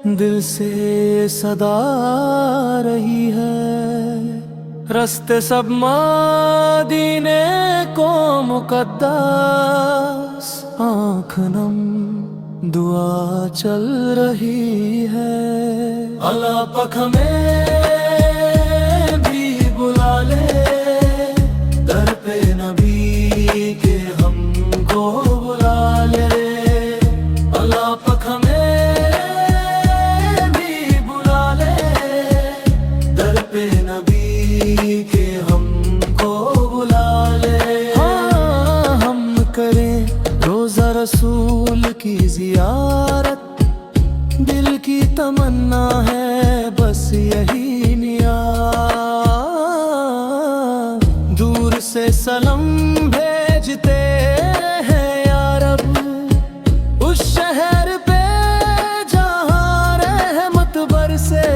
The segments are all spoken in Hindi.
दिल से सदा रही है, रस्ते सब मदीने को मुकद्दस। आँख नम दुआ चल रही है, अल्लाह पाक हमें भी बुला ले, दर पे नबी के हमको बुला ले। अल्लाह पाक हमें भी बुला ले, दर पे नबी के हमको बुला ले। हाँ, हम करें रोज़ा रसूल की ज़ियारत, दिल की तमन्ना है बस यही नियत। दूर से सलाम भेजते हैं यार अब, उस शहर पे जहाँ रहमत बरसे,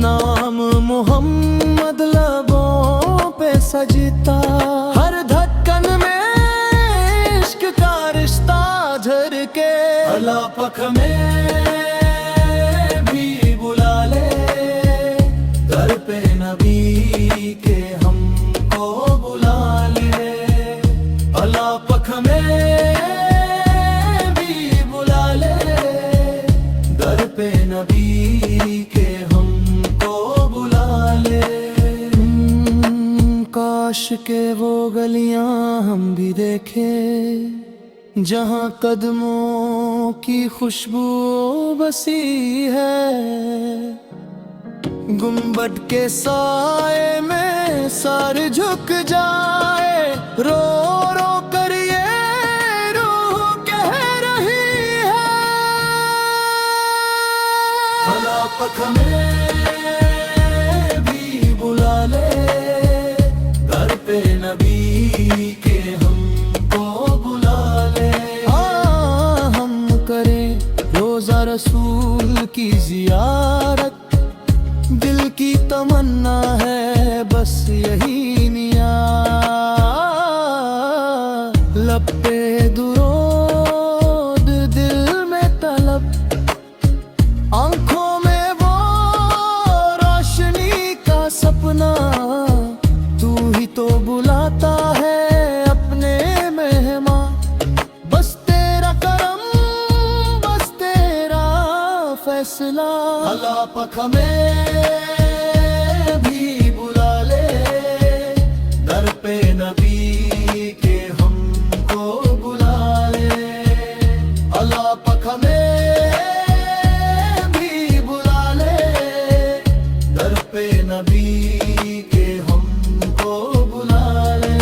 नाम मोहम्मद लबों पे सजता। हर धड़कन में इश्क का रिश्ता झरके, अल्लाह पाक हमें भी बुला ले, दर पे नबी के हमको बुला ले। अल्लाह पाक हमें भी बुला ले, दर पे नबी के हमको बुला ले। काश के वो गलियां हम भी देखें, जहाँ कदमों की खुशबू बसी है। गुंबद के साए में सर झुक जाए, रो रो कर ये रूह कह रही है। अल्लाह पाक हमें भी बुला ले, दर पे नबी के हमको बुला ले। हम करें रोज़ा रसूल की ज़ियारत, दिल की तमन्ना है बस यही नियत। लब पे दुरूद, दिल में तलब, आँखों में वो रोशनी का सपना। तू ही तो बुलाता है अपने मेहमान, बस तेरा करम, बस तेरा फैसला। अल्लाह पाक हमें भी बुला ले, दर पे नबी के हमको बुला ले। अल्लाह पाक हमें भी बुला ले, दर पे नबी के हमको बुला ले।